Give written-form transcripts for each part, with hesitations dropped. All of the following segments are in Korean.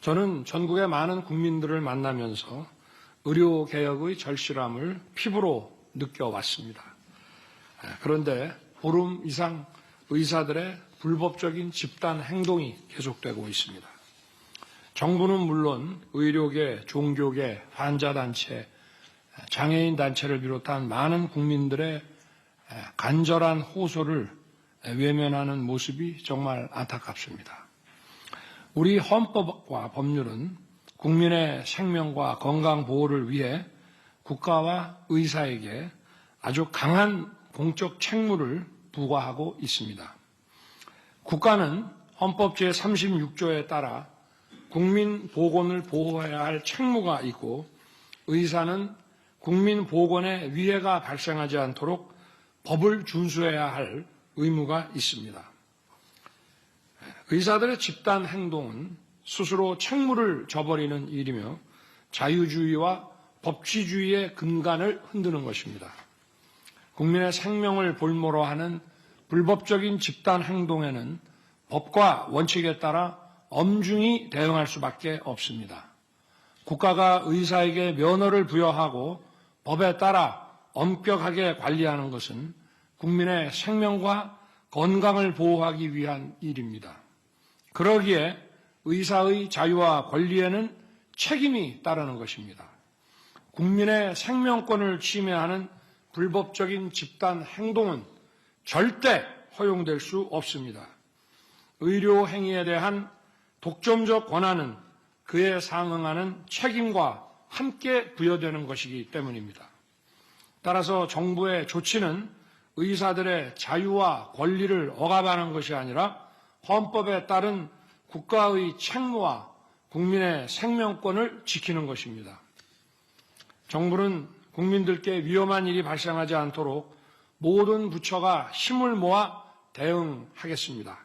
저는 전국의 많은 국민들을 만나면서 의료개혁의 절실함을 피부로 느껴왔습니다. 그런데 보름 이상 의사들의 불법적인 집단 행동이 계속되고 있습니다. 정부는 물론 의료계, 종교계, 환자단체, 장애인단체를 비롯한 많은 국민들의 간절한 호소를 외면하는 모습이 정말 안타깝습니다. 우리 헌법과 법률은 국민의 생명과 건강 보호를 위해 국가와 의사에게 아주 강한 공적 책무를 부과하고 있습니다. 국가는 헌법 제36조에 따라 국민 보건을 보호해야 할 책무가 있고 의사는 국민 보건에 위해가 발생하지 않도록 법을 준수해야 할 의무가 있습니다. 의사들의 집단 행동은 스스로 책무를 져버리는 일이며 자유주의와 법치주의의 근간을 흔드는 것입니다. 국민의 생명을 볼모로 하는 불법적인 집단 행동에는 법과 원칙에 따라 엄중히 대응할 수밖에 없습니다. 국가가 의사에게 면허를 부여하고 법에 따라 엄격하게 관리하는 것은 국민의 생명과 건강을 보호하기 위한 일입니다. 그러기에 의사의 자유와 권리에는 책임이 따르는 것입니다. 국민의 생명권을 침해하는 불법적인 집단 행동은 절대 허용될 수 없습니다. 의료 행위에 대한 독점적 권한은 그에 상응하는 책임과 함께 부여되는 것이기 때문입니다. 따라서 정부의 조치는 의사들의 자유와 권리를 억압하는 것이 아니라 헌법에 따른 국가의 책무와 국민의 생명권을 지키는 것입니다. 정부는 국민들께 위험한 일이 발생하지 않도록 모든 부처가 힘을 모아 대응하겠습니다.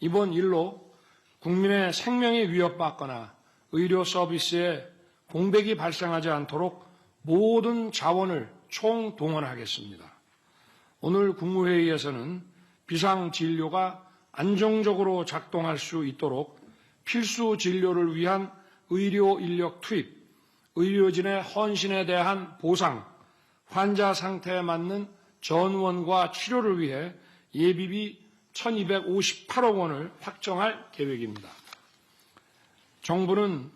이번 일로 국민의 생명이 위협받거나 의료 서비스에 공백이 발생하지 않도록 모든 자원을 총동원하겠습니다. 오늘 국무회의에서는 비상진료가 안정적으로 작동할 수 있도록 필수 진료를 위한 의료 인력 투입, 의료진의 헌신에 대한 보상, 환자 상태에 맞는 전원과 치료를 위해 예비비 1,258억 원을 확정할 계획입니다. 정부는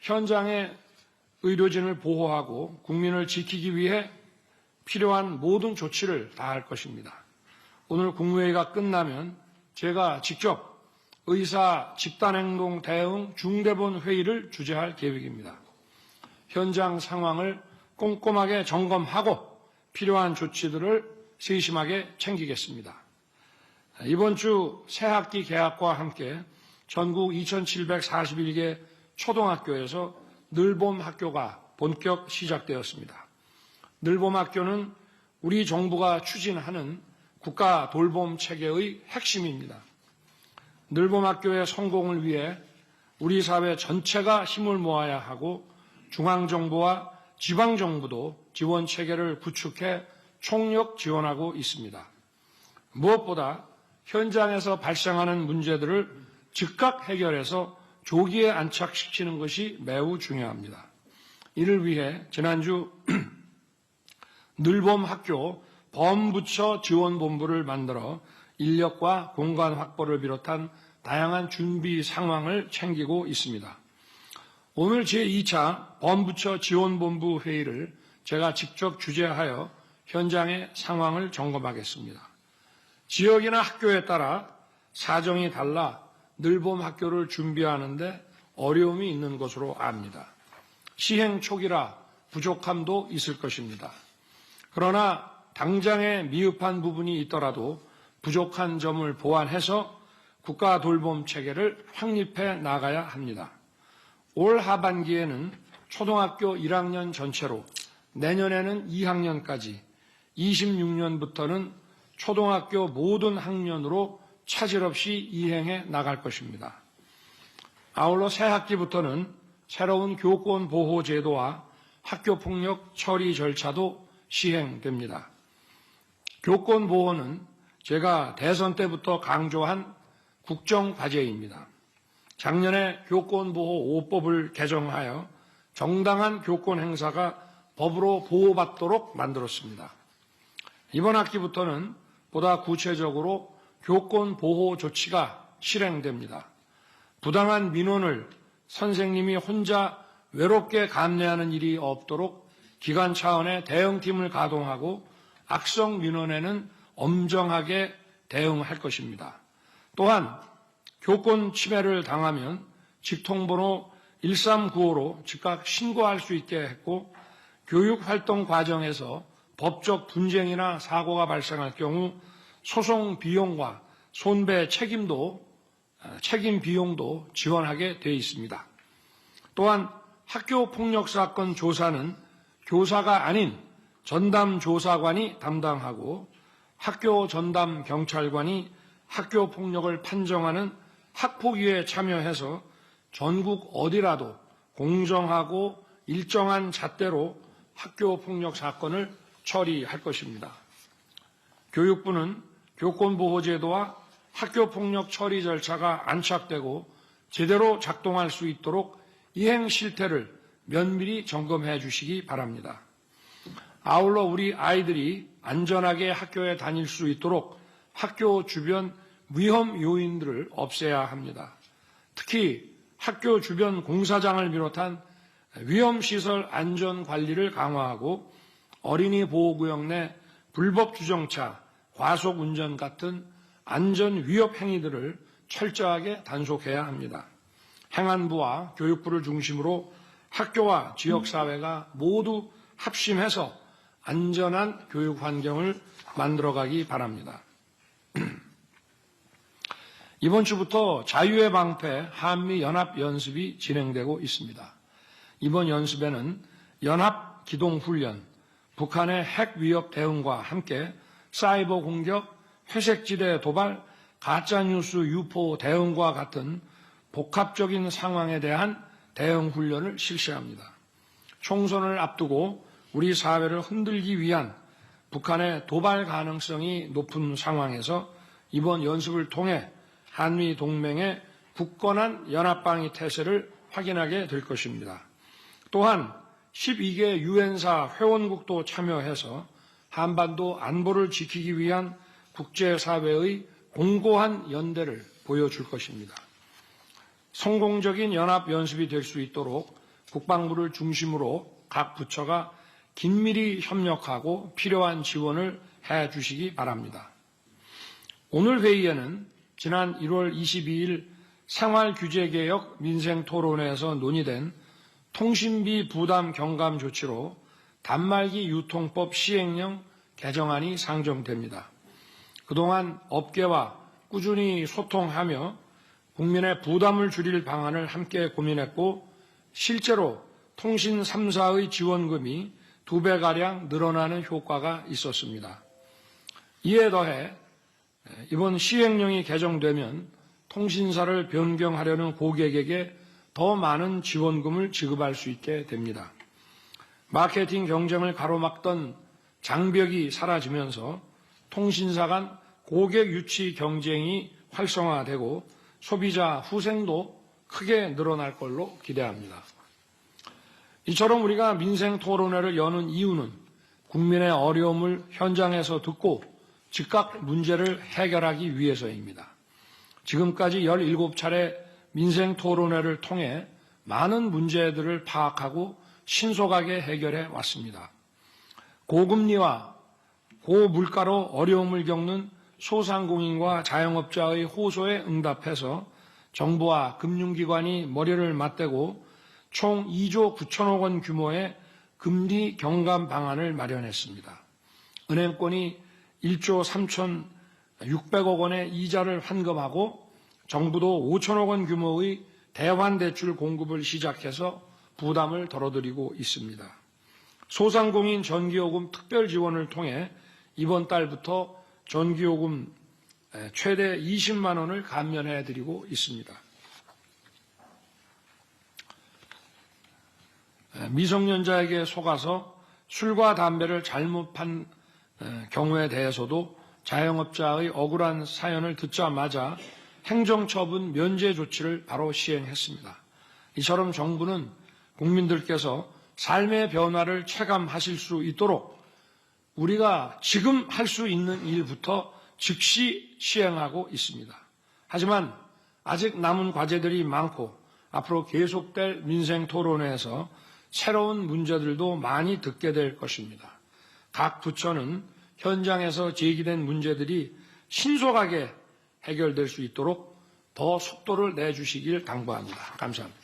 현장의 의료진을 보호하고 국민을 지키기 위해 필요한 모든 조치를 다할 것입니다. 오늘 국무회의가 끝나면 제가 직접 의사 집단행동 대응 중대본 회의를 주재할 계획입니다. 현장 상황을 꼼꼼하게 점검하고 필요한 조치들을 세심하게 챙기겠습니다. 이번 주 새학기 개학과 함께 전국 2,741개 초등학교에서 늘봄 학교가 본격 시작되었습니다. 늘봄 학교는 우리 정부가 추진하는 국가 돌봄 체계의 핵심입니다. 늘봄 학교의 성공을 위해 우리 사회 전체가 힘을 모아야 하고 중앙정부와 지방정부도 지원 체계를 구축해 총력 지원하고 있습니다. 무엇보다 현장에서 발생하는 문제들을 즉각 해결해서 조기에 안착시키는 것이 매우 중요합니다. 이를 위해 지난주 늘봄 학교 범부처 지원본부를 만들어 인력과 공간 확보를 비롯한 다양한 준비 상황을 챙기고 있습니다. 오늘 제2차 범부처 지원본부 회의를 제가 직접 주재하여 현장의 상황을 점검하겠습니다. 지역이나 학교에 따라 사정이 달라 늘봄 학교를 준비하는데 어려움이 있는 것으로 압니다. 시행 초기라 부족함도 있을 것입니다. 그러나 당장에 미흡한 부분이 있더라도 부족한 점을 보완해서 국가 돌봄 체계를 확립해 나가야 합니다. 올 하반기에는 초등학교 1학년 전체로 내년에는 2학년까지 26년부터는 초등학교 모든 학년으로 차질 없이 이행해 나갈 것입니다. 아울러 새 학기부터는 새로운 교권 보호 제도와 학교폭력 처리 절차도 시행됩니다. 교권 보호는 제가 대선 때부터 강조한 국정과제입니다. 작년에 교권보호 5법을 개정하여 정당한 교권 행사가 법으로 보호받도록 만들었습니다. 이번 학기부터는 보다 구체적으로 교권 보호 조치가 실행됩니다. 부당한 민원을 선생님이 혼자 외롭게 감내하는 일이 없도록 기관 차원의 대응팀을 가동하고 악성 민원에는 엄정하게 대응할 것입니다. 또한 교권 침해를 당하면 직통번호 1395로 즉각 신고할 수 있게 했고 교육활동 과정에서 법적 분쟁이나 사고가 발생할 경우 소송 비용과 손배 책임 비용도 지원하게 되어 있습니다. 또한 학교 폭력 사건 조사는 교사가 아닌 전담 조사관이 담당하고 학교 전담 경찰관이 학교 폭력을 판정하는 학폭위에 참여해서 전국 어디라도 공정하고 일정한 잣대로 학교 폭력 사건을 처리할 것입니다. 교육부는 교권보호제도와 학교폭력 처리 절차가 안착되고 제대로 작동할 수 있도록 이행 실태를 면밀히 점검해 주시기 바랍니다. 아울러 우리 아이들이 안전하게 학교에 다닐 수 있도록 학교 주변 위험 요인들을 없애야 합니다. 특히 학교 주변 공사장을 비롯한 위험시설 안전 관리를 강화하고 어린이 보호구역 내 불법 주정차, 과속 운전 같은 안전 위협 행위들을 철저하게 단속해야 합니다. 행안부와 교육부를 중심으로 학교와 지역사회가 모두 합심해서 안전한 교육 환경을 만들어가기 바랍니다. 이번 주부터 자유의 방패 한미연합연습이 진행되고 있습니다. 이번 연습에는 연합기동훈련, 북한의 핵 위협 대응과 함께 사이버 공격, 회색지대 도발, 가짜뉴스 유포 대응과 같은 복합적인 상황에 대한 대응 훈련을 실시합니다. 총선을 앞두고 우리 사회를 흔들기 위한 북한의 도발 가능성이 높은 상황에서 이번 연습을 통해 한미 동맹의 굳건한 연합방위 태세를 확인하게 될 것입니다. 또한 12개 유엔사 회원국도 참여해서 한반도 안보를 지키기 위한 국제사회의 공고한 연대를 보여줄 것입니다. 성공적인 연합연습이 될 수 있도록 국방부를 중심으로 각 부처가 긴밀히 협력하고 필요한 지원을 해 주시기 바랍니다. 오늘 회의에는 지난 1월 22일 생활규제개혁 민생토론회에서 논의된 통신비 부담 경감 조치로 단말기 유통법 시행령 개정안이 상정됩니다. 그동안 업계와 꾸준히 소통하며 국민의 부담을 줄일 방안을 함께 고민했고 실제로 통신 3사의 지원금이 2배가량 늘어나는 효과가 있었습니다. 이에 더해 이번 시행령이 개정되면 통신사를 변경하려는 고객에게 더 많은 지원금을 지급할 수 있게 됩니다. 마케팅 경쟁을 가로막던 장벽이 사라지면서 통신사 간 고객 유치 경쟁이 활성화되고 소비자 후생도 크게 늘어날 걸로 기대합니다. 이처럼 우리가 민생 토론회를 여는 이유는 국민의 어려움을 현장에서 듣고 즉각 문제를 해결하기 위해서입니다. 지금까지 17차례 민생 토론회를 통해 많은 문제들을 파악하고 신속하게 해결해 왔습니다. 고금리와 고물가로 어려움을 겪는 소상공인과 자영업자의 호소에 응답해서 정부와 금융기관이 머리를 맞대고 총 2조 9천억 원 규모의 금리 경감 방안을 마련했습니다. 은행권이 1조 3,600억 원의 이자를 환급하고 정부도 5천억 원 규모의 대환대출 공급을 시작해서 부담을 덜어드리고 있습니다. 소상공인 전기요금 특별 지원을 통해 이번 달부터 전기요금 최대 20만 원을 감면해드리고 있습니다. 미성년자에게 속아서 술과 담배를 잘못 판 경우에 대해서도 자영업자의 억울한 사연을 듣자마자 행정처분 면제 조치를 바로 시행했습니다. 이처럼 정부는 국민들께서 삶의 변화를 체감하실 수 있도록 우리가 지금 할 수 있는 일부터 즉시 시행하고 있습니다. 하지만 아직 남은 과제들이 많고 앞으로 계속될 민생 토론회에서 새로운 문제들도 많이 듣게 될 것입니다. 각 부처는 현장에서 제기된 문제들이 신속하게 해결될 수 있도록 더 속도를 내주시길 당부합니다. 감사합니다.